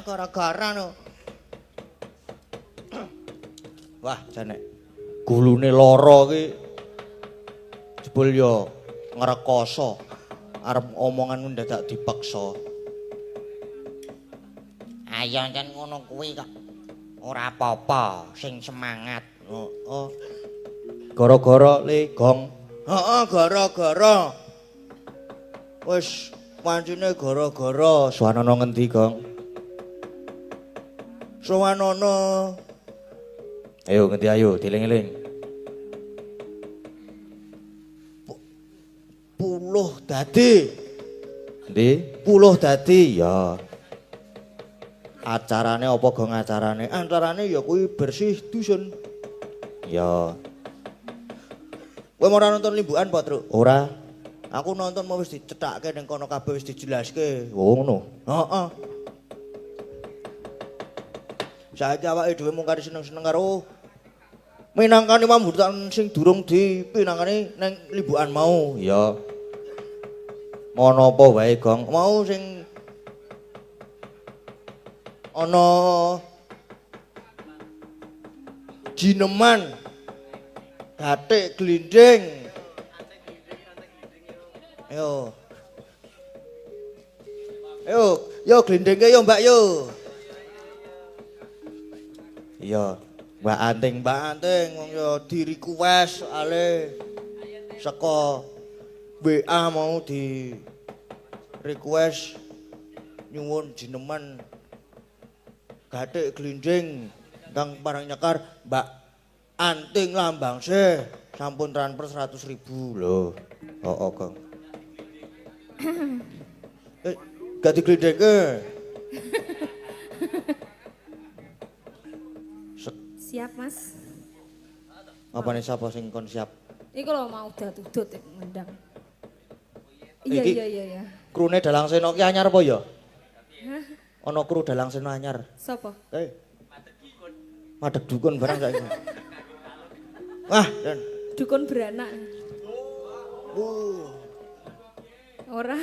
gara-gara no. Wah, janek gulune lara ki jebul yo ngrekoso arep omongan ndadak dipaksa. Ayo jan ngono kuwi kok. Ora apa-apa, sing semangat. Heeh. Gara-gara le gong. Heeh, gara-gara. Wis pancene gara-gara Swanana ngendi, Gong? Swanana. Ayo ngendi ayo, dieling-eling. Puluh dadi. Endi? Puluh dadi ya. Acarane apa Gong acarane? Antarane ya kuwi bersih dusun. Ya. Kowe ora nonton limbukan apa, Truk? Ora. Aku nonton mau wis dicethake ning kono kabeh wis dijelaske. Oh ngono. Heeh. Saiki awake dhewe mung kari seneng-seneng karo minangkani pambutan sing durung dipinangkani ning limbukan mau. Ya. Ngono apa wae, Gong? Mau sing ana jineman batik glinding. Yo. Yo glindingke yo Mbak yo. Iya, Mbak Anting wong yo di request ale saka WA mau di request nyuwun jineman gathik glinding kang parang nyekar Mbak Anting Lambangse sampun transfer 100.000 lho. Heeh, Kang. Gak diglindengke. Siap, Mas. Apane sapa sing kon siap? Iku lho mau udut ngendang. Iki Iya. Krune Dalang Sena ki anyar apa ya? Hah? Ana kru Dalang Sena anyar. Sapa? Madeg dukun barang saiki. Wah, Dan. Dukun beranak. Ora.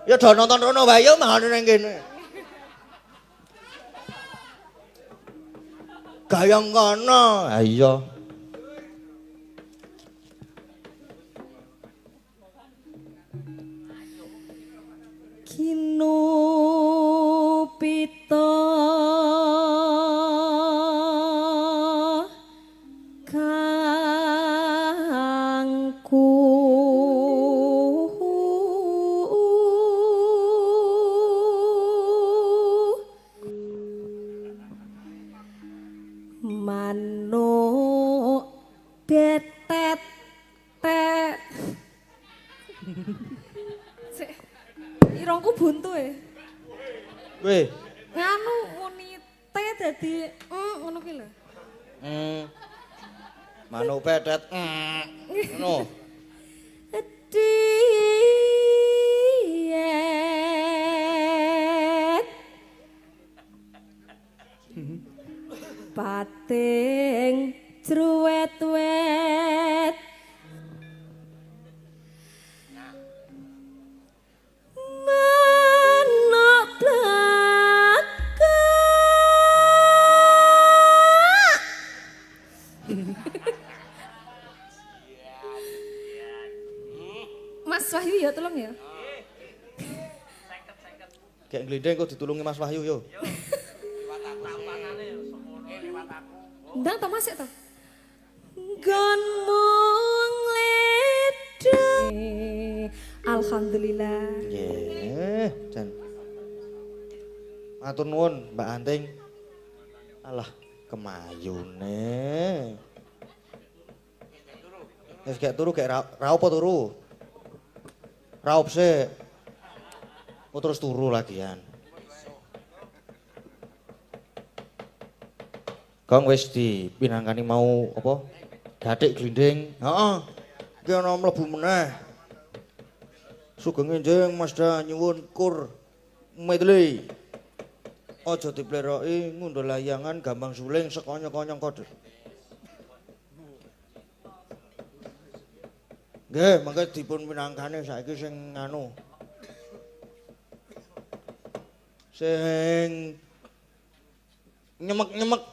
Ya do nonton rono wae yo mangane ning kene. Gayang kono. Ha iya. Kinupita kangku manuk betet tet irungku buntu Weh. nganu muni te dadi ngono ki lho. Manuk petet. Ngono. Diet pating cruwet-wet manuk blaka Mas Wahyu ya tolong ya. Kayak glindeng kok ditulungi Mas Wahyu yo. Ndang to masik to. Gon mung ledeng. Alhamdulillah. Nggih, Jan. Matur nuwun Mbak Anting. Alah, kemayune. Wis gek turu gek ra apa turu? Raup sik. Oh terus turu lagian. Kang wis dipinangkani mau apa? Gathik glinding. Heeh. Ki ana mlebu meneh. Sugeng enjing Masda nyuwun kur medley. Aja dipleroki ngundul layangan gampang suling sekonyong-konyong kode. Nggih, mengke dipun pinangkane saiki sing anu. Sing nyemek-nyemek.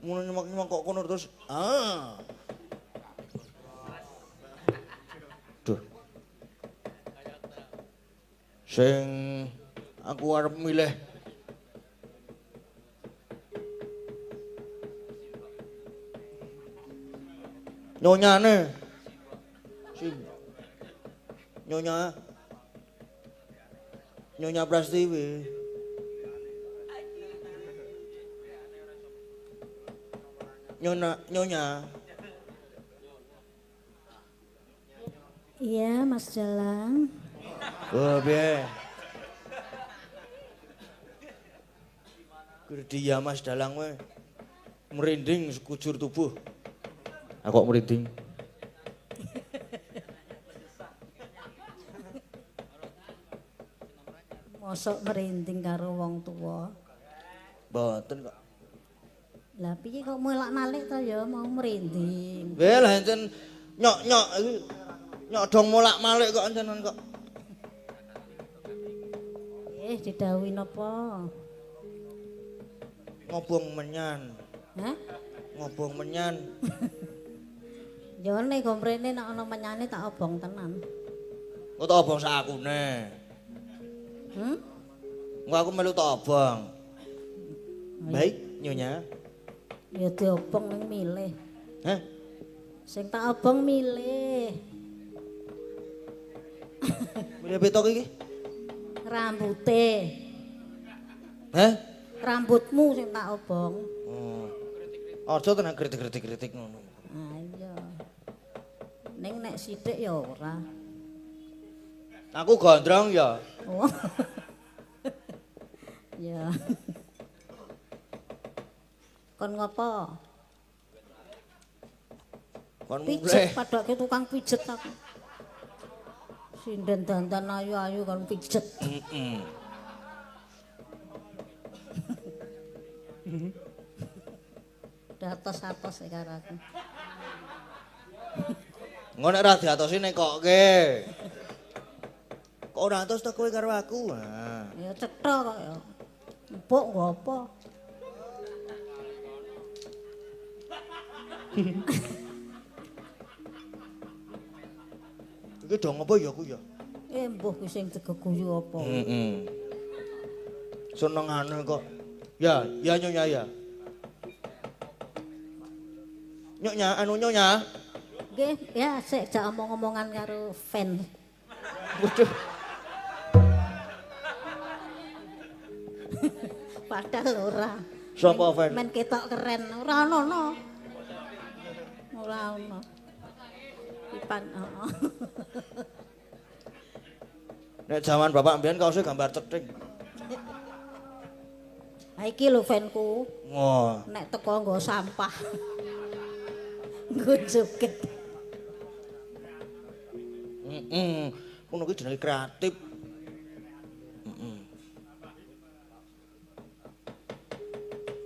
Mun nyemek-nyemek kok kono terus Duh. Sing aku arep milih nyonyane. Nyonya Prastiwi. Nyonya. Iya, Mas Jalang. Oh, piye? Dia Mas Dalang we. Merinding sekujur tubuh. Aku kok merinding. Mosok merinding karo wong tuwa. Mboten kok. Lah piye kok molak-malik to ya mau merinding. Nggih lah encen nyok-nyok iki nyok dong molak-malik kok encenan kok. Didhawuhi napa? Ngobong menyan. Hah? Ngobong menyan. Ya nek gomrene nek ana menyane tak obong tenan. Kok tak obong sakune. Engko aku melu tak obong. Baik, Nyonya. Ya diobong ning milih. Hah? Sing tak obong milih. Milih betok iki? Rambute. Hah? Rambutmu sing tak obong. Aja tenan kritik-kritik ngono. Ah iya. Ning nek sithik ya ora. Aku gondrong ya. Oh. Ya. Kon ngopo? Kon Pijet mulai. padake tukang pijet aku. Sinden dandan ayu-ayu kon pijet. Datos-atos karo aku. Ngono nek ra diatosi nek kokke. Kok ora atos ta kowe karo aku? Nah. Ya cetha kok ya. Empuk nggo apa? Iki dong apa ya aku ya? Mbuh ku sing digeguyu apa? Senengane kok. Ya Nyonya ya. Nyonya. Nggih, ya sik jak omong-omongan karo fan. Waduh. Padahal ora. Sapa fan? Men ketok keren, ora ono. Ora ono. Ipan, heeh. Nek jaman bapak mbiyen kaose gambar cething. Ha iki lho fanku. Oh. Nek teko nggo sampah. Nggo joget. Ngono kuwi jenenge kreatif.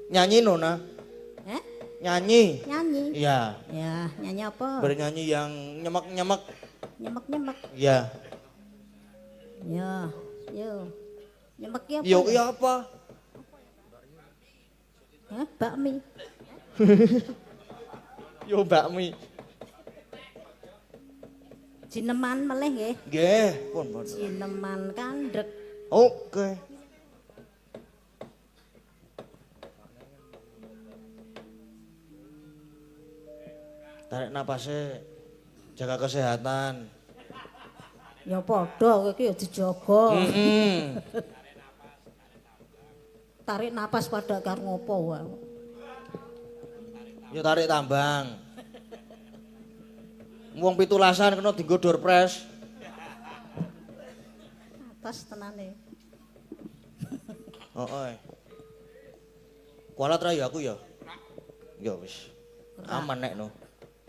Nyanyi Nona. Heh? Nyanyi. Nyanyi. Iya. Ya, nyanyi apa? Bernyanyi yang nyemek-nyemek. Nyemek-nyemek. Iya. Ya, yo. Nyemek ki apa? Yo ki apa? Hah, bakmi. Yo bakmi. Jineman meleh nggih. Nggih, pun. Jineman kandhek. Oke. Tarik napasnya, jaga kesehatan. Ya padha kowe iki ya dijaga. Tarik napas pada karo ngopo wae. Ya tarik tambang. Wong 17-an kena dienggo door press. Atas tenane. Heeh. Kualat ra ya aku ya. Ya wis. Aman nek no.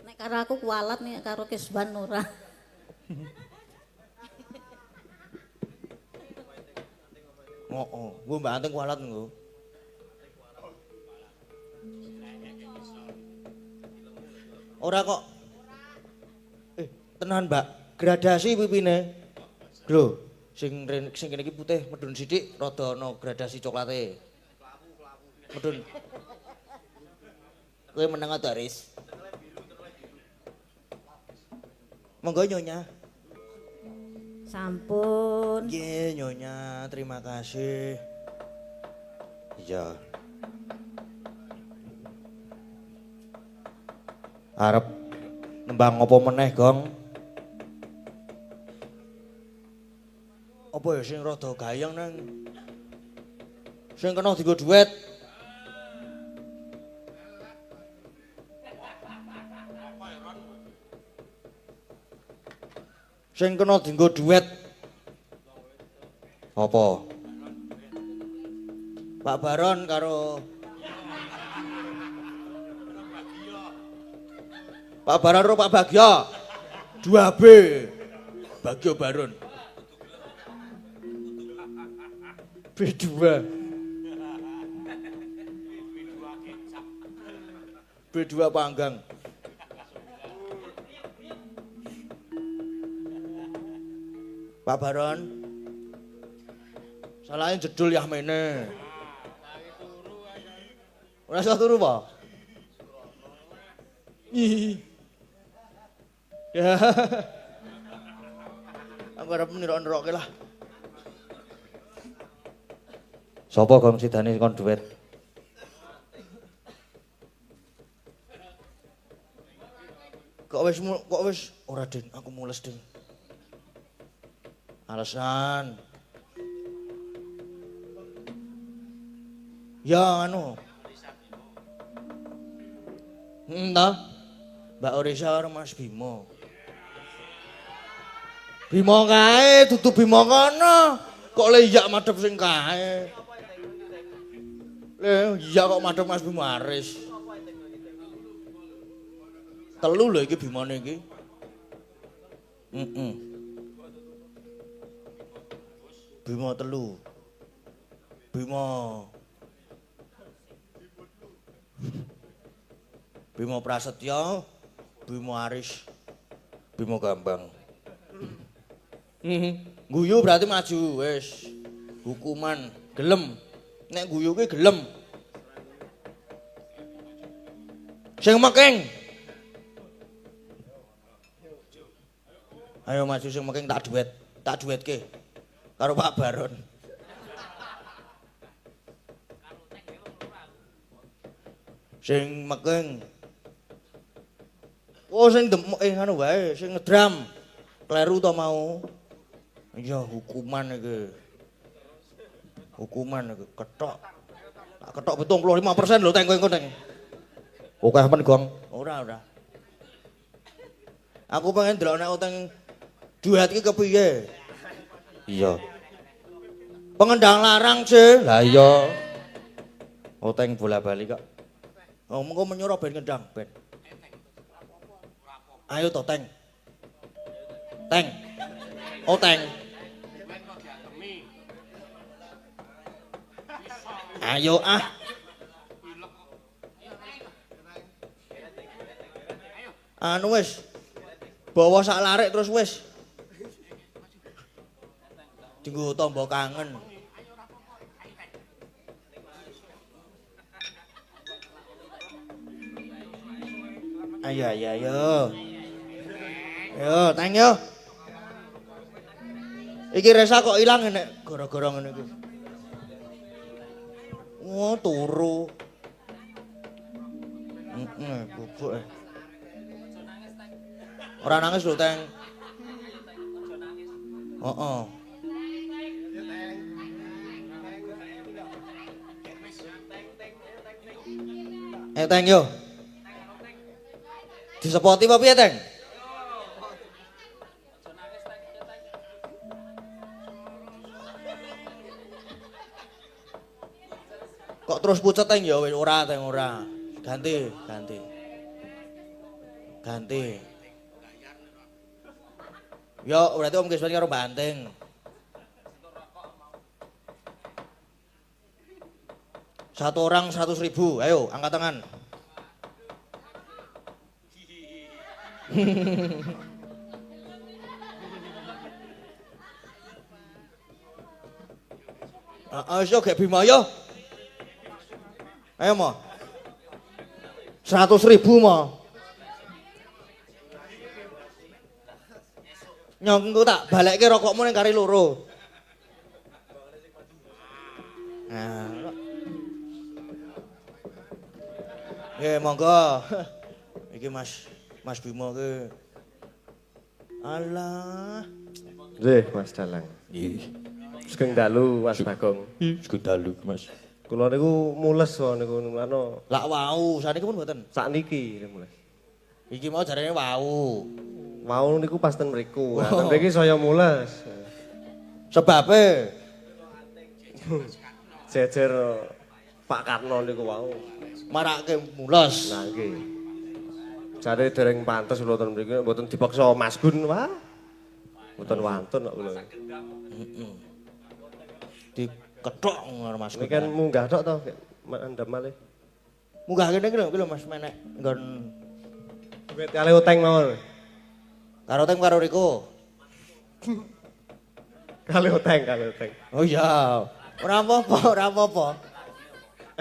Nek karo aku kualat nek karo Kisban ora. Oh, gua mbak Anting kualat nggo. Ora kok. Tenan, Mbak. Gradasi pipine. Lho, sing kene iki putih medun sithik rada ana gradasi coklate. Medun. Kowe meneng ta, Riz? Monggo Nyonya. Sampun. Nggih, Nyonya, terima kasih. Iya. Arep nembang apa meneh, Gong? Apa ya sing rada gayeng nang sing kena dienggo duet? Sing kena dienggo duet. Apa? Pak Baron karo Pak Baron karo Pak Bagio. 2B. Bagio Baron. B2. B2 panggang. Pak Baron. Salahnya jedul ya mene. Ora iso turu apa? Ih. Ya. Aku arep nirok-nirokke lah. Sopo Gong sidane kon duet? Kok wis ora Den, aku mules Den. Alasan. Ya anu. Entah. Mbak Orisa karo Mas Bimo. Bimo kae dudu Bimo kono. Kok le iya madhep sing kae. Le iya kok madhep Mas Bimo Aris. Telu lho iki Bimone iki. Bimo telu. Bimo Prasetyo, Bimo Aris, Bimo Gambang. Guyu berarti maju wis. Hukuman gelem. Nek guyu kuwi gelem. Sing meking. Ayo maju sing meking tak duetke. Karo Pak Baron. Sing meking. Oh sing anu wae, sing ngedram. Kleru to mau. Iya hukuman iki. Ketok. Tak ketok 75% lho teng kowe engko teng. Oke men Gong. Ora. Aku pengen ndelok nek utang duet iki kepiye. Iya. Pengendang larang sih. Lah iya. Oteng bola-bali kok. Oh, mengko menyuruh ben ngendang ben. Ayo to, Teng. Teng. Oteng. Ayo ah. Anu wis. Bawa sak larik terus wis. Dinggo tombo kangen. Ayo. Yo, Teng yo. Iki Resa kok ilang nek gara-gara ngene iki. Oh, turu. Bubuk. Ora nangis lho, Teng. Heeh. Teng yo. Disepoti apa piye, Teng? Kok terus pucet Teng ya wis ora Teng ora. Ganti. Yo berarti Om Kisban karo Banting. Satu orang 100.000. Ayo angkat tangan. Ayo gek Bima yo. Ayo mo. 100.000 mo. Nyongku tak balekke rokokmu ning kari loro. Nah. Monggo. Iki Mas Bima ki. Alah. Nggih, Mas Dalang. Nggih. Sugeng dalu Mas Bagong. Sugeng dalu, Mas. Kula niku mules kok niku ngono. Lak wau, saniki pun mboten. Sakniki mules. Iki mau jarene wau. Mau niku pas ten mriku. Nah, mriki saya mules. Sebabe Jejer Pak Karno niku wau. marake mules. Nah nggih. Jare dereng pantes kula ten mriki mboten dipaksa Mas Gun wah. Mboten wantun kok kula. Heeh. Dikethok karo Mas. Ini kan munggah tok to mandem malih. Munggah kene iki lho Mas menek nggon Duit kali uteng mawon. karo teng karo Riko. Kali uteng, kali uteng. Oh iya. Ora apa-apa, ora apa-apa.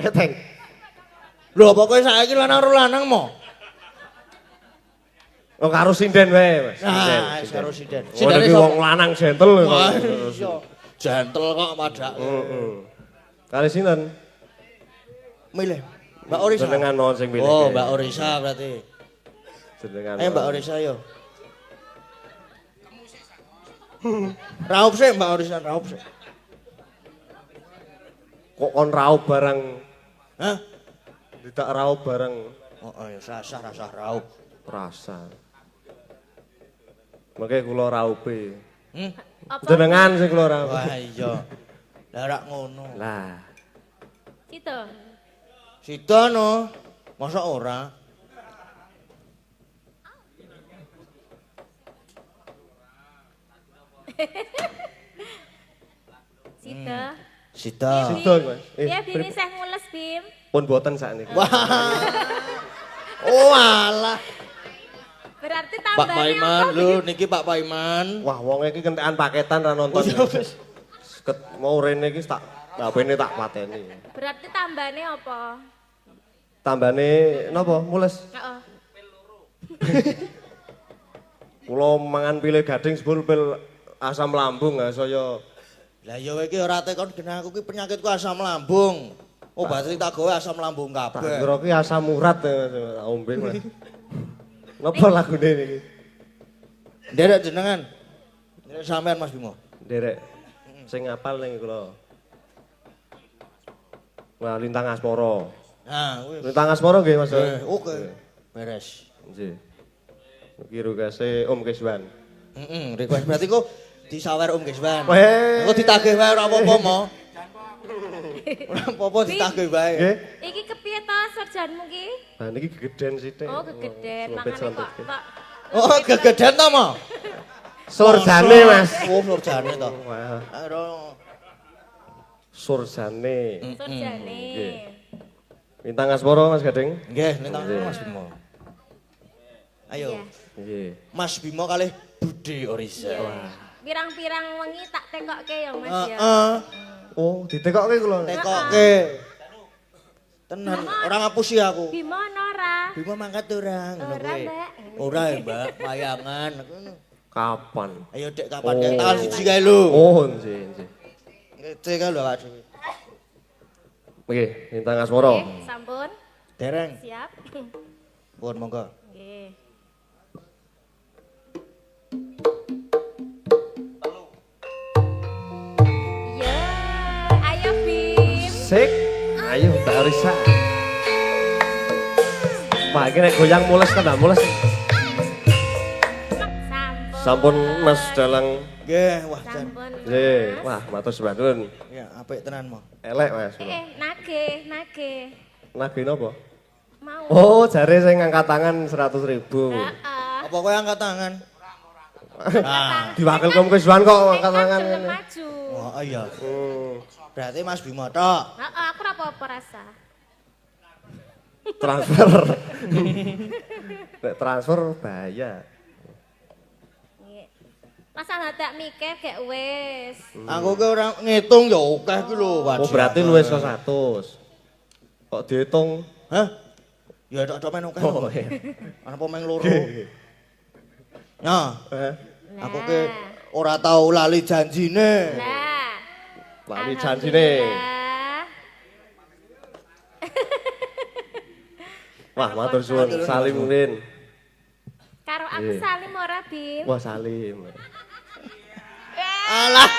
Uteng. Lho pokoke saiki lanang karo lanang mo. Oh karo sinden wae, Mas. Nah, karo sinden. Oh iki wong lanang gentle. Wah, iya. Jantel kok padake. Heeh. Kali sinten? Milih. Mbak Orisa. Jenengan non sing pilih. Oh, Mbak Orisa berarti. Jenengan. Ayo Mbak Orisa yo. Raup sih Mbak Orisa, raup sih. Kok kon raup barang? Hah? Tidak raup barang Oh, ya rasa raup. rasa. Makanya kula raupe. Apa? Jenengan sing kula raup. Wah iya. Lah rak ngono. Lah, Cito. Sida no. Masa ora? Cito. Sida. sida Mas. Ya bini saya mules Bim. Pun boten sakniki. Wah. Oh alah. Berarti Pak tambahnya Paiman, apa, lho Bim? niki Pak Paiman. Wah, wong iki kentekan paketan ra nonton. Ket mau rene iki tak HP-ne tak pateni. Berarti tambahnya apa? Tambane napa? Mules. Heeh. Kula mangan pile gading sebul pil asam lambung ha saya. Lah ya iki ora tekon genah aku ki penyakitku asam lambung. Obat tak gawe asam lambung Tak kabeh. kira ki asam urat tak ombe Mas. Napa lagune niki? Nderek jenengan. Nderek sampean Mas Bimo. Derek. Sing ngapal ning kula. Wah, Lintang Aspara. Nah, wis. Lintang Aspara nggih Mas. Oke. Beres. Nggih. Iki rugase Om Keswan. Heeh, request berarti kok disawer Om Geswan. Weh. Aku ditagih wae ora apa-apa mo. Ora apa-apa ditagih wae. Nggih. Iki kepiye to sarjanmu ki? Nah niki gegeden sithik. Oh, gegeden. Slompet, Makane kok slompet. tak Oh, gegeden to mo. Surjane Mas. Oh, surjane to. Wah, Ayo. surjane. sarjane. Nggih. Lintang Aspara Mas Gading. Nggih, nentang Mas Bimo. Ayo. Iya. Nggih. Mas Bimo kalih Budi Orisa. Pirang-pirang wengi tak tekokke ya Mas ya. Heeh. Oh, ditekokke kula. Tekoke. Tenan, ora ngapusi aku. Bimo ono ora? Bimo mangkat ora ngono Ora, kuwi. Mbak. Ora ya, Mbak, wayangan ngono. Kapan? Ayo Dek kapan Dek tanggal 1 kae lho. Oh, nggih, nggih. Ngece kae lho awak dhewe. Nggih, Lintang Aspara. Nggih, sampun. Dereng, Siap. pun monggo. Nggih. Ya, ayo Bim. Sik. Ayo Mbak Orisa. Wah, iki nek goyang mules ta, Mbak? Mules. Sampun. Sampun Mas Dalang. Nggih, wah jan. Sampun. Nggih, wah matur suwun. Ya, apik tenan mo. Elek Mas. Nagih. Nagih napa? Mau. Oh, jare sing ngangkat tangan 100.000. Heeh. Apa kowe angkat tangan? Ah, Diwakil Om Keswan kok ngangkat tangan. Gelem maju. oh iya. Hmm. Berarti Mas Bimo tok. Heeh, aku ora apa-apa rasa. transfer. Nek transfer bahaya. Masalah tak mikir gak wis. Aku ki ora ngitung ya akeh ki lho, Pak. Oh berarti luwes kok 100. Kok dihitung? Hah? Ya tok men akeh. Oh iya. Ana pemain loro. Nah, Eh, aku ki ora tau lali janjine. Lah. lali janjine. Wah, matur suwun Salim Rin. Karo aku Iya. salim ora, Bim? Wah, Salim. Alah,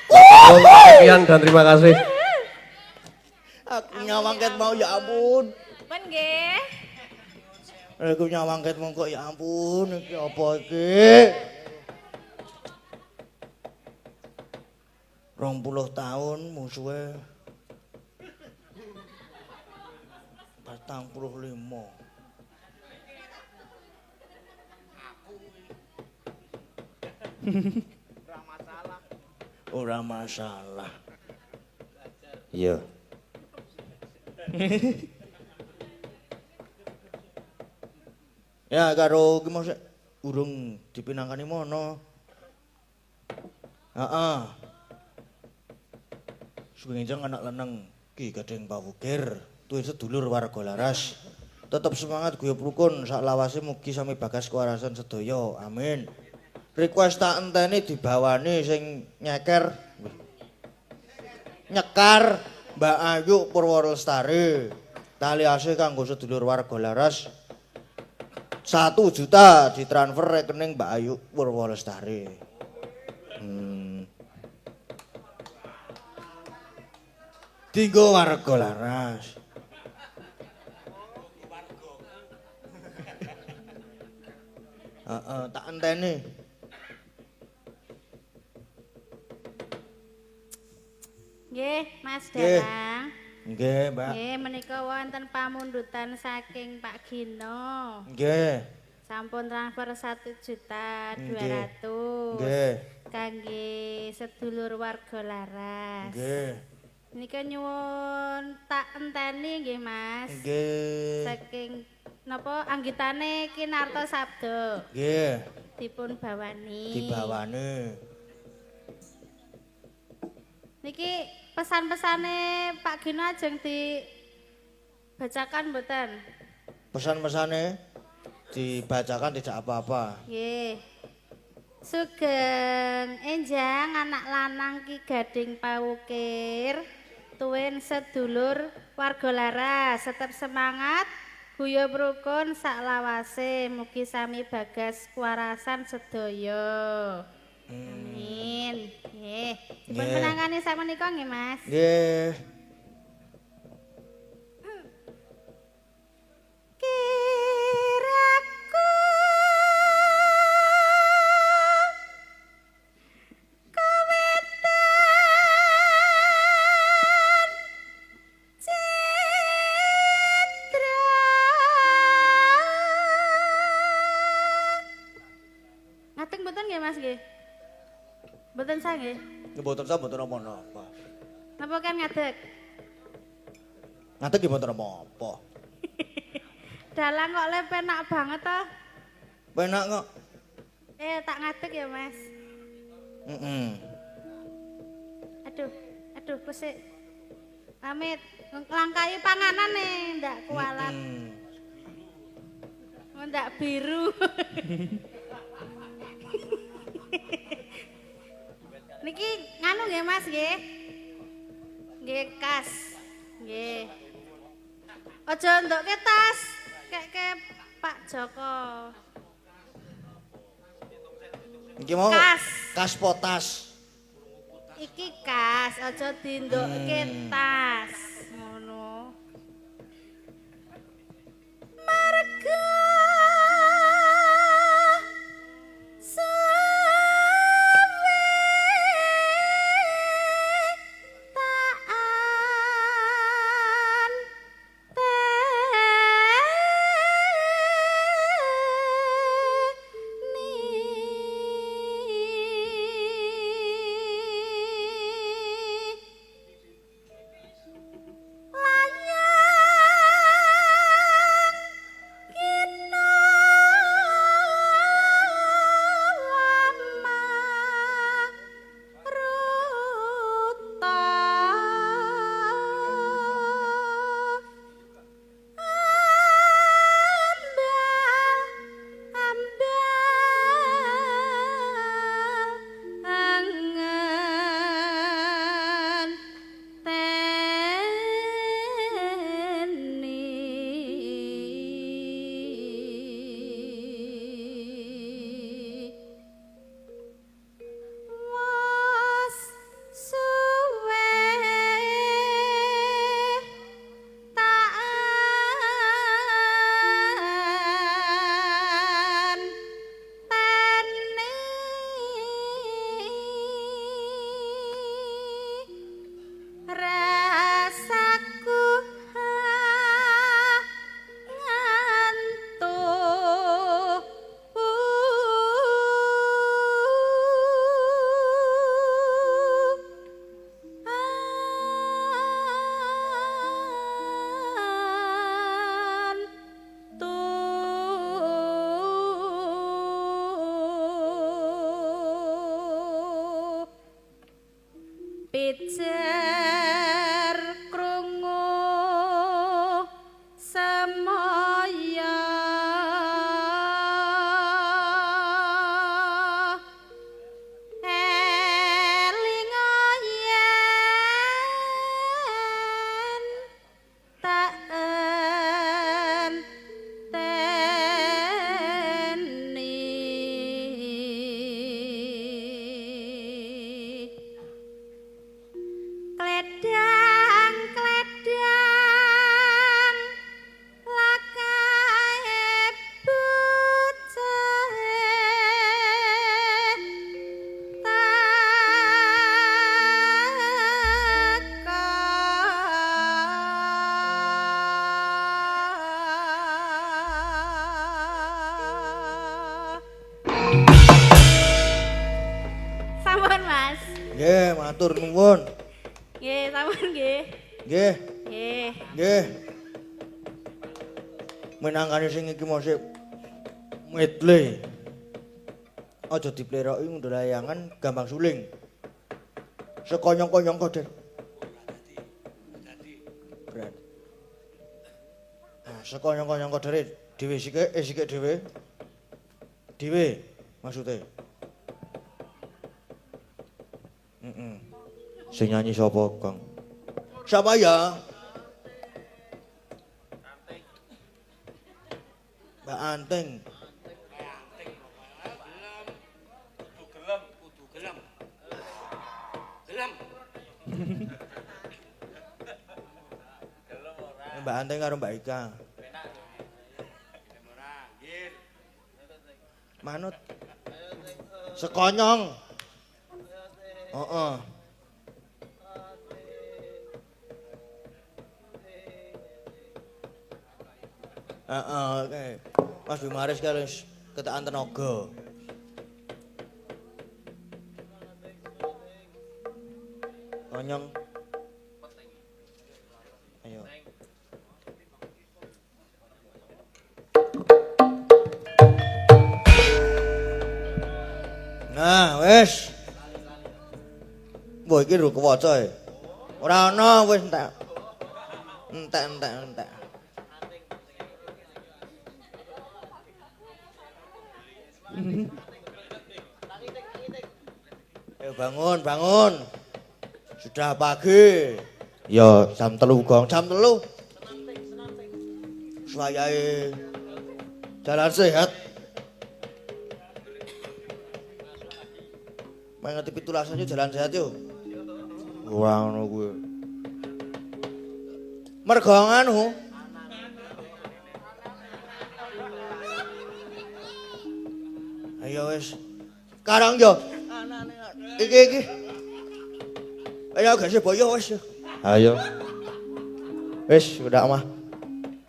Sekian dan terima kasih. aku nyawangket mau ya ampun. Pun nggih. Aku nyawangket mau kok ya ampun, iki apa iki? 20 tahun musuhe 45. Ora masalah. Iya. Ya karo ki mosok urung dipinangkani mono. Heeh. Sugeng anak lanang Ki Gading Pawukir, tuwin sedulur warga laras. Tetep semangat guyub rukun sak lawase mugi sami bagas kewarasan sedaya. Amin. Request tak enteni dibawani sing nyeker. Nyekar Mbak Ayu Purwolestari. Tali asih kanggo sedulur warga laras. 1 juta ditransfer rekening Mbak Ayu Purwolestari. Tiga warga laras. Tak enteni. Nggih, Mas Nggih. Danang. Nggih, Mbak. Nggih, menika wonten pamundutan saking Pak Gino. Nggih. Sampun transfer 1.200.000 Nggih. kangge sedulur warga laras. Nggih. Nika nyuwun tak enteni nggih, Mas. Nggih. Saking napa anggitane Kinarto Sabdo Nggih. dipun bawani. Dibawane. Niki pesan-pesane Pak Gino ajeng dibacakan mboten? Pesan-pesane dibacakan tidak apa-apa. Nggih. Sugeng enjang anak lanang Ki Gading Pawukir, tuwin sedulur warga laras, tetep semangat, guyub rukun sak lawase, mugi sami bagas kuwarasan sedaya. Amin. Nggih. Dipun Nggih. penangani sakmenika nggih, Mas. Nggih. Kiraku kawetan citra ngateng mboten nggih Mas nggih? Mboten sah nggih? Mboten sah mboten apa-apa. Napa kan ngadeg? Ngaten nggih mboten apa-apa. Dalang kok le penak banget toh. Penak kok. Tak ngadeg ya, Mas. Aduh, pesik. Pamit, nglangkai panganan nih, ndak kualat. Ndak biru. Niki nganu nggih Mas nggih. Nggih kas. Nggih. Aja ndokke tas. Keke Pak Joko. Iki mau Kas. kas potas. Iki kas, aja dindokke tas. Ngono. Marga sawe taan teni pijer krungu semaya elinga yen tak enteni kledang kledang lakae bocah sampun Mas. Nggih, matur nuwun. Nggih, sampun nggih. Nggih, Nggih. nggih. Menangane sing iki mosok medle. Aja dipleroki ngendelayangan gampang suling. Sekonyong-konyong koder. Berat. Nah, sekonyong-konyong kodere dhewe sik dhewe. Dhewe maksudnya. Sing nyanyi sapa, Kang? Siapa ya? Mbak Anting. Mbak Anting karo Mbak Ika. Manut. Sekonyong. Heeh. Oke. Mas Bimaris kali ketaan tenaga. Konyong. Ayo. Nah, wis. Mbok iki lho kewaca e. Ora ana wis entek. Entek. Ayo bangun. Sudah pagi. Ya jam 3 Gong, jam 3. Suwayahe jalan sehat. Mangati 17 aja jalan sehat yo. Ora ngono kuwi. Mergo anu. Ayo wis. Karang yo. Iki. Ayo gak sih boyo wis. Ayo. Wis udah mah.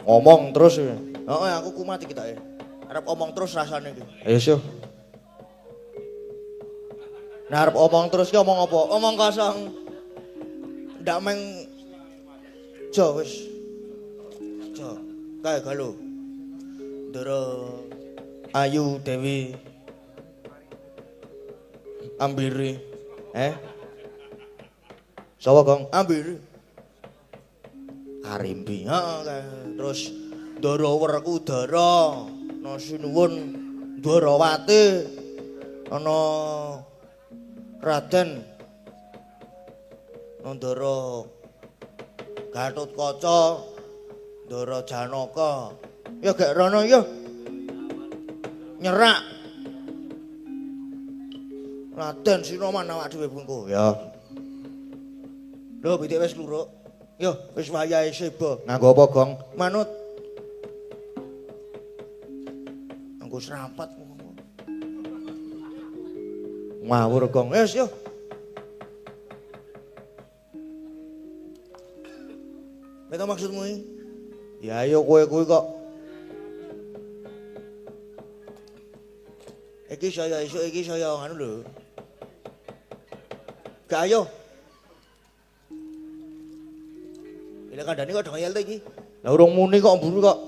Ngomong terus. Heeh, aku kumat iki tak. Arep omong terus rasane iki. Ayo sih. Nah, arep omong terus ki omong apa? Omong kosong. Ndak meng Jo wis. Jo. Kae galo. Ndoro Ayu Dewi Ambiri. Sapa, Gong? Ambiri. Karimbi. Heeh, terus Ndoro Werkudara. Nasi nuwun Ndwarawati. Ana Raden Ndara Gatotkaca, Ndara Janaka. Ya gek rono ya. Nyerak. Raden Sinoman awak dhewe bungku. Ya. Lho pitik wis luruk. Yo wis wayahe seba. Nganggo apa, Gong? Manut. Nganggo serapat. Ngawur, Gong. Wis yo. Apa maksudmu iki? Ya ayo kowe kuwi kok. Iki saya esuk iki saya anu lho. Gak ayo. Ile kandhane kok ngayal ta iki? Lah urung muni kok mburu kok.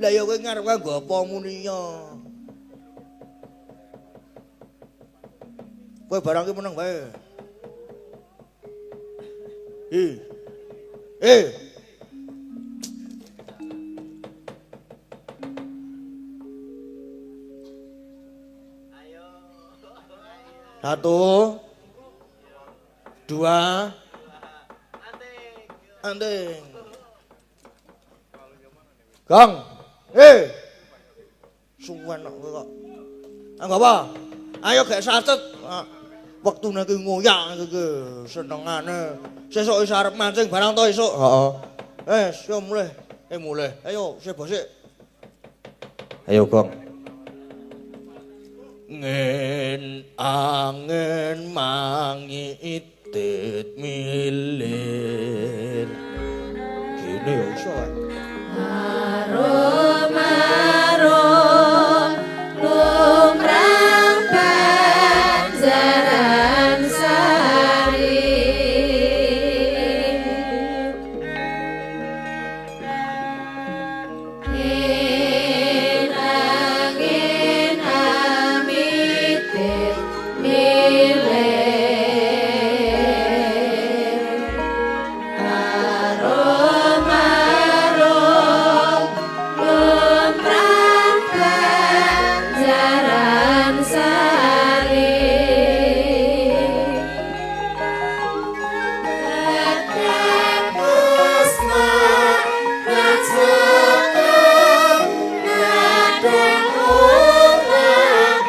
Lah ya kowe ngarep nggo apa muninya? Kowe barang ki meneng wae. Eh. Satu, dua, anting. Gang, suwen kok. Anggo apa? Ayo gek satet. Wektune ki ngoyak iki senengane. Sesuk wis arep mancing barang to esuk. Heeh. Yo mulai. Mulai. Ayo, sik bosik. Ayo, Gong. Ngen angin mangitit milir. Gini ya iso. Arum lumrang panjaran sari angin amitit milir arum lumrang panjaran sari Kadek kusma rasakan kadek ulakan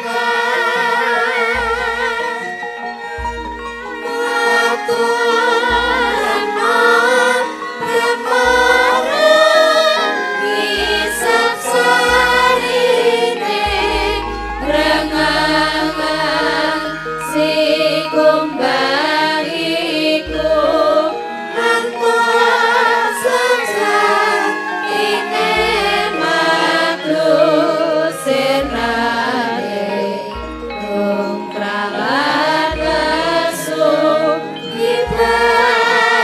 kemarin kisah sarine rengangan si kumbang iku antar sejan ini madu senane tungkrangan nesu ibarean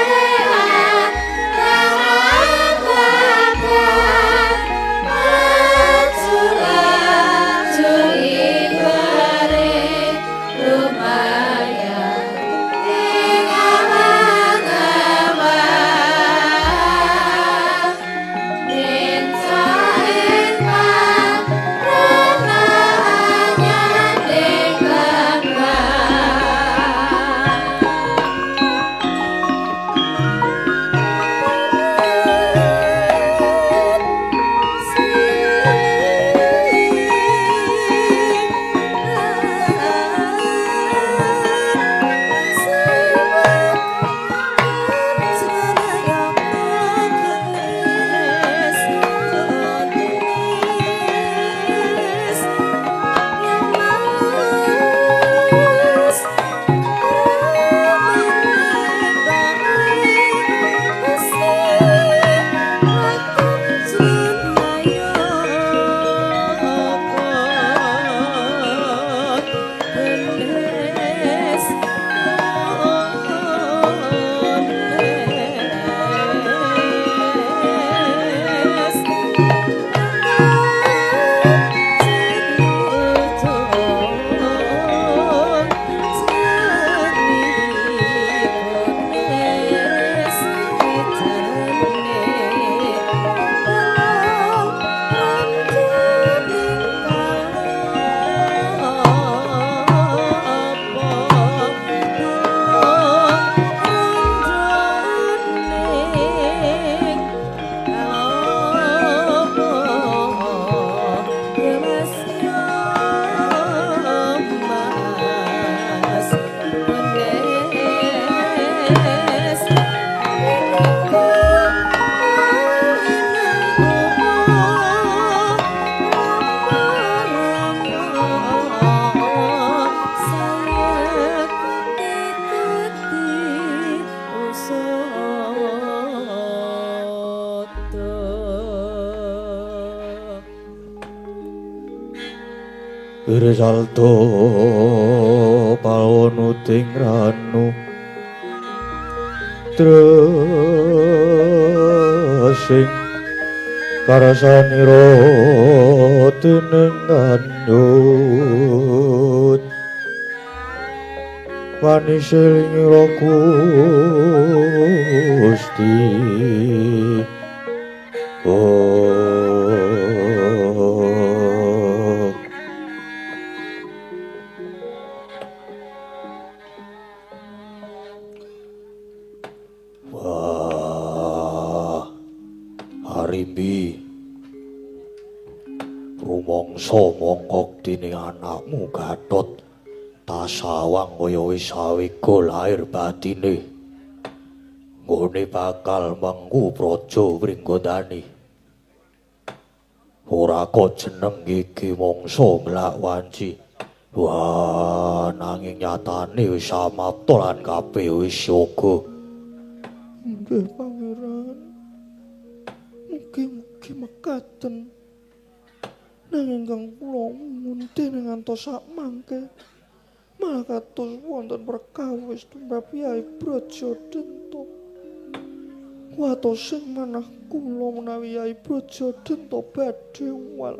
kawan-kawan laju ibare lumayan ing awang-awang Nincain renanya dengan Salto pawono ting ranu tresing karasanira dening anyut wani selingira Gusti wah Harimbi rumangsa mongkok dening anakmu Gatot tasawang kaya wis sawega lair batine nggone bakal mengku praja Wringgandani ora kok jeneng iki mangsa nglakwanci wah nanging nyatane wis samapta lan kabeh wis yoga nggih pangeran mugi-mugi mekaten nanging kang kula ngunti ngantos sak mangke malah kados wonten perkawis tumrap Hyai Brajadenta. Watos sing manah kula menawi Hyai Brajadenta badhe wal.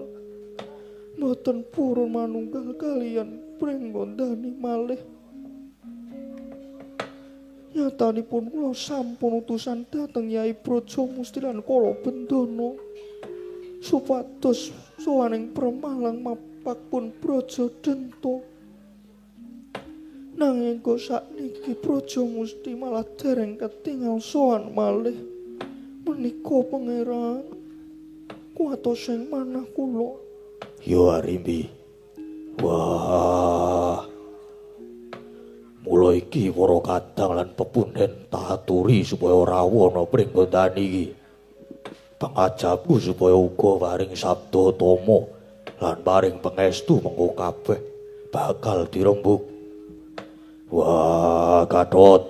Mboten purun manunggal kaliyan Wringgandani malih. Nyatanipun kula sampun utusan dhateng Hyai Brajamusti lan Kala Bendana supados sowaning premalang mapakpun Brajadenta. Nanging kok sakniki Brajamusti malah dereng ketingal sowan malih. Menika pangeran kuwatos sing manah kula. Yo Harimbi. Wah. Mula iki para kadang lan pepunden tak aturi supaya rawuh ana Wringgandani iki. Pangajabku supaya uga paring sabda tama lan paring pangestu mengko kabeh bakal dirembug. Wah, Gatot.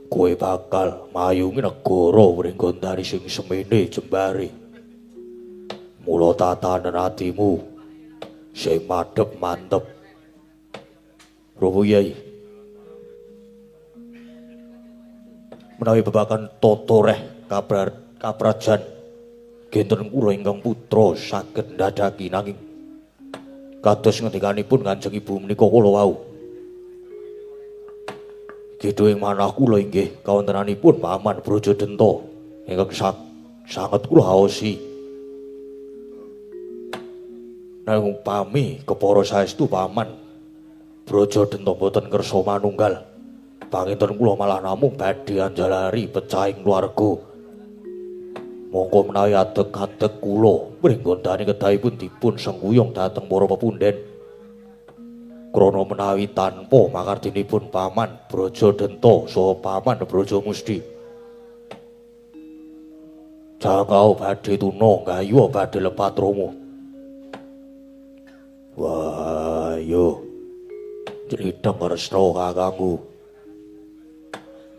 Kowe bakal mayungi negara Wringgandani sing semene jembare. Mula tatanen atimu sing madhep mantep. Prabu Yai. Menawi babagan tata reh kaprajan genten kula ingkang putra saged ndadaki nanging kados ngendikanipun Kanjeng Ibu menika kula wau. Kidhuing manah kula inggih kawontenanipun Paman Brajadenta ingkang sanget kula aosi. Nanging pami kepara saestu Paman Brajadenta boten kersa manunggal. Panginten kula malah namung badhe anjalari pecahing keluarga. Monggo menawi adeg-adeg kula Wringgandani kedahipun dipun sengguyung dhateng para pepunden. Krana menawi tanpa makartinipun Paman Brajadenta saha Paman Brajamusti. Jangkau badhe tuna gayuh badhe lepat romo. Wah, yo. Criteng resna kakangku.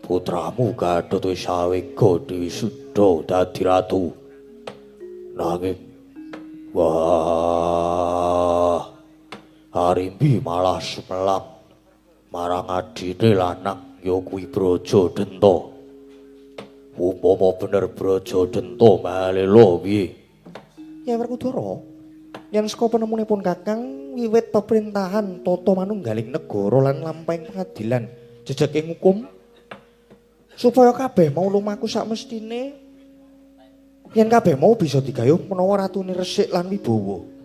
Putramu Gatot wis sawega diwisuda dadi ratu. Nanging wah Harimbi malah sumelang marang adine lanang ya kuwi Brajadenta. Umpama bener Brajadenta malela piye? Ya Werkudara, yen saka penemunipun Kakang wiwit pemerintahan tata manunggaling negara lan lampahing pengadilan jejeking hukum supaya kabeh mau lumaku sak mestine yen kabeh mau bisa digayuh menawa Ratune Resik lan Wibawa.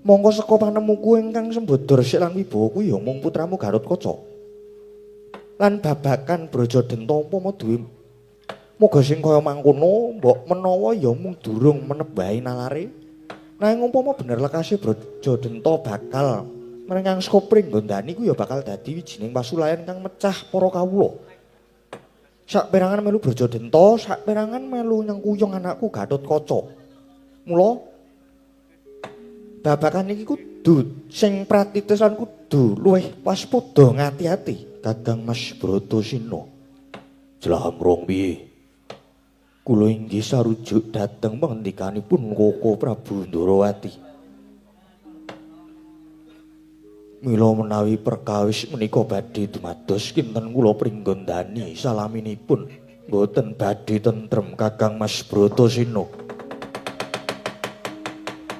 Monggo saka panemuku ingkang sembada Resik lan Wibawa kuwi ya mung putramu Gatot-Kaca. Lan babakan Brajadenta umpama duwe muga sing kaya mangkono mbok menawa ya mung durung menebahi nalare. Nanging umpama bener lekase Brajadenta bakal merengang saka Wringgandani ku ya bakal dadi wijining pasulayan kang mecah para kawula. Sak perangan melu Brajadenta, sak perangan melu nyengkuyung anakku Gatot-Kaca. Mula babakan iki kudu sing pratitis lan kudu luwih waspada ngati-ati Kakang Mas Bratasena. Jlamrong piye? Kula inggih sarujuk dhateng pangendikanipun Koko Prabu Ndarawati. Mila menawi perkawis menika badhe dumados kinten kula Wringgandani salaminipun boten badhe tentrem Kakang Mas Bratasena.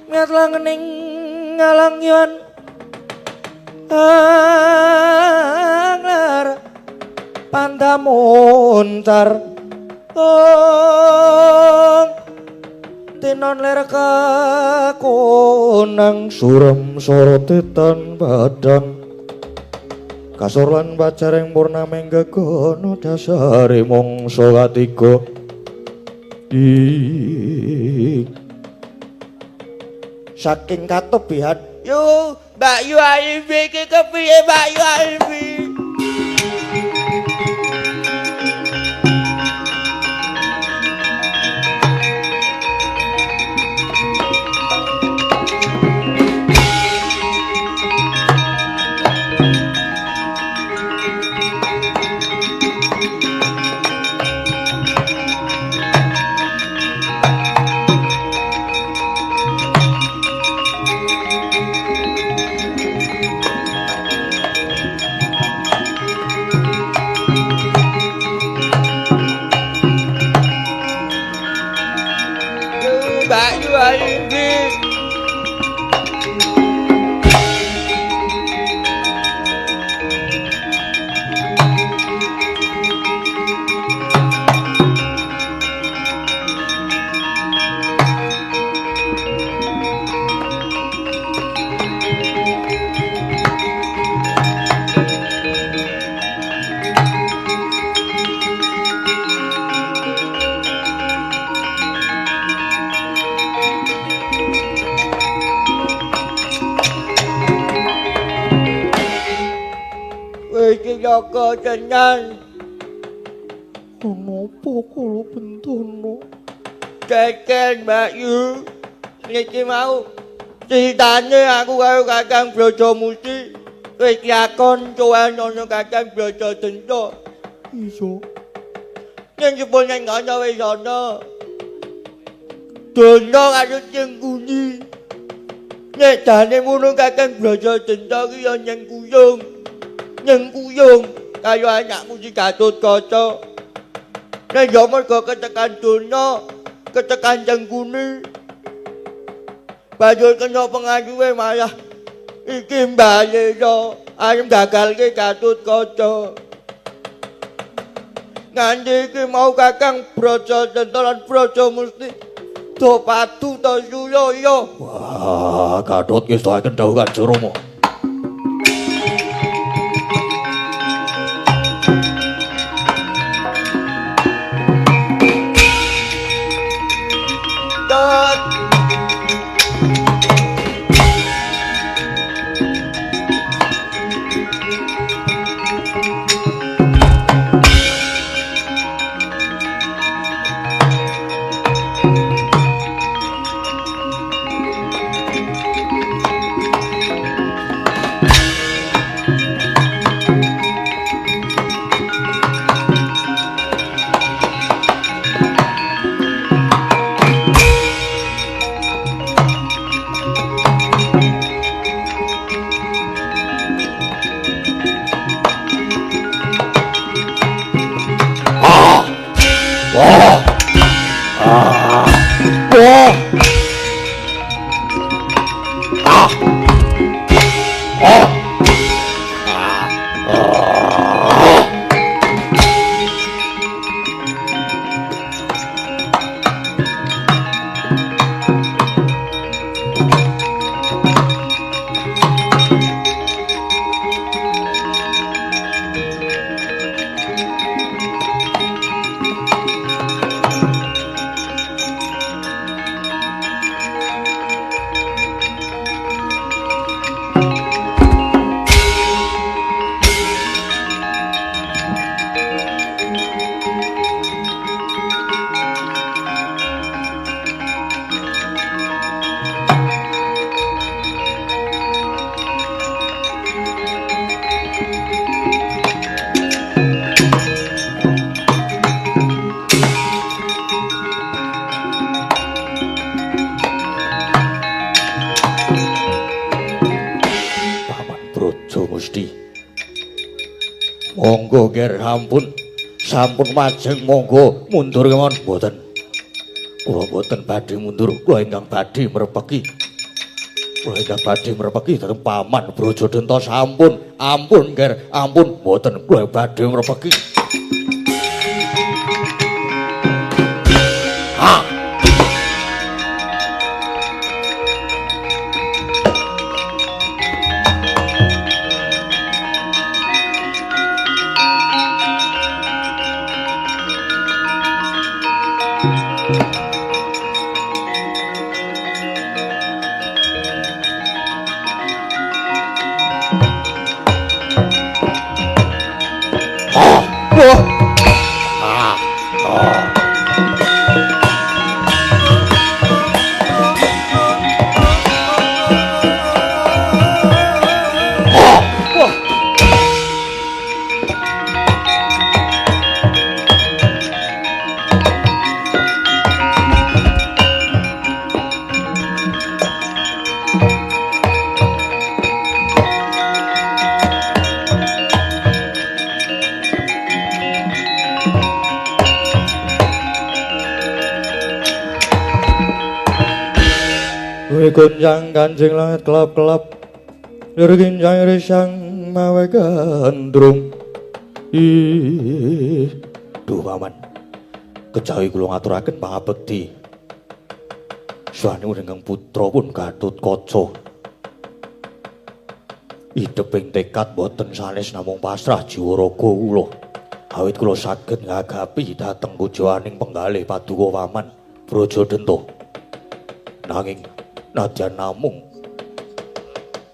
Ngatlangening ngalangyan angler pandamuntar tinon ler kakonang surem sorotetan badan kasur lan pacareng purnaming gegono dasare mangsa katiga saking katobihan yo Mbak Yu Arimbi iki kepiye Mbak Yu Arimbi Mbak Yu Arimbi iki Joko Cenyan ono apa kula bentono keken Mbak Yu niki mau ceritane aku karo Kakang Brajamusti wis lakon cowan ana Kakang Brajadenta iso yen jebul nang ana wis ana dono karo cengkuni nek dane ngono Kakang Brajadenta ki yo nyengkuyung kaya anakku si Gatotkaca. Nek yo mergo ketekan donya, ketekan cengkuni. Banjur kena pengaduwe malah iki mbale yo arep gagalke Gatotkaca. Nganti iki mau Kakang Brajadenta lan Brajamusti do padu to suyo yo. Wah, Gatot wis tak kendhau Kanjeng Rama. Monggo nger ampun sampun majeng monggo mundur kemawon mboten. Kula mboten badhe mundur, kula ingkang badhe mrepeki. kula ingkang badhe mrepeki dhateng paman Brajadanta sampun. Ampun, Nger, ampun, mboten kula badhe mrepeki. Gunjang kancing langit kelap-kelap Dirginjang risang mawe gandrung Duh paman kejawi kula ngaturaken pangabekti swanipun ingkang putra pun Gatotkaca ideping tekad boten sanes namung pasrah jiwa raga kula awit kula saged ngagapi dhateng pujawaning penggalih paduka paman Brajadanta nanging nadyan namung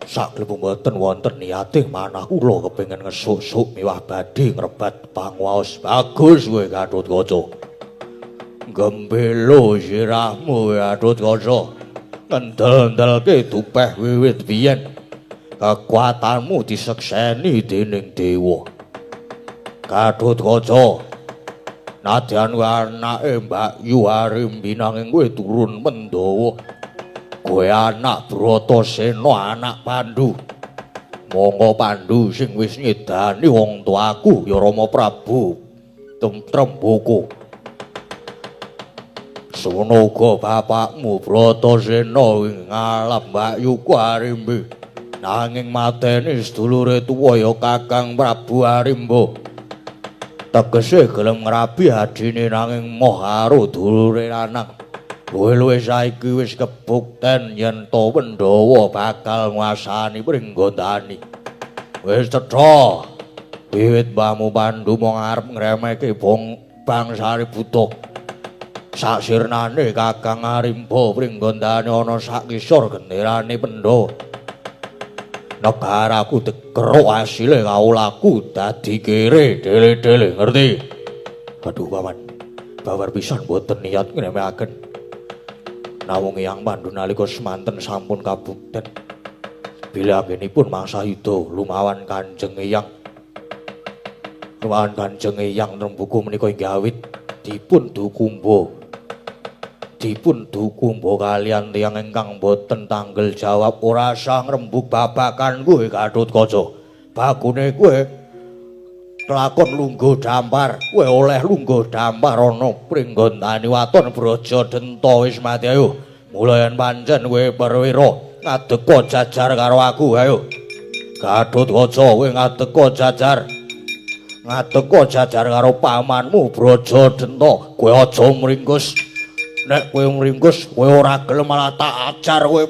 saklepung boten wonten niate manah kula kepengin ngesuk-suk miwah badhe ngrebat pangwaos bagus kowe Gatotkaca gembelo sirahmu Gatotkaca ngendel-ndelke tupeh wiwit biyen kekuatanmu disekseni dening dewa Gatotkaca nadyan anake Mbak Yu Arimbi nanging kowe turun Pandhawa kowe anak Bratasena anak Pandhu monggo Pandhu sing wis nyedani wong tuaku ya Rama Prabu Tremboko sono uga bapakmu Bratasena ing alam Mbak Yu Arimbi nanging mateni sedulure tuwa ya Kakang Prabu Arimba tegese gelem ngrabi adine nanging moh karo dulure lanang luwih saiki wis kebukten yen to Pandhawa bakal nguasani Pringgondani. Wis cetha. Wiwit mbahmu Pandhu mung arep ngremehke bangsane buta. Saksirnane Kakang Arimba Pringgondani ana sak ngisor genderane Pandhawa. Negaraku dikeruk asile kaulaku dadi kere dele-dele ngerti? Aduh paman, babar pisan boten niat ngremehaken. Namung Hyang Pandhu nalika semanten sampun kabukten bilih anggenipun mangsa yuda lumawan Kanjeng Hyang Tremboko menika inggih awit dipun dukumba kaliyan tiyang ingkang boten tanggel jawab ora sang rembug babakan kowe Gatotkaca bagune kowe kelakon lungguh dampar kowe oleh lungguh dampar ana Pringgondani waton Brajadanta wis mati ayo mulayan pancen kowe perwira ngadeka jajar karo aku ayo Gatotkaca kowe ngadeka jajar karo pamanmu Brajadanta kowe aja mringkus nek kowe mringkus kowe ora gelem malah tak ajar kowe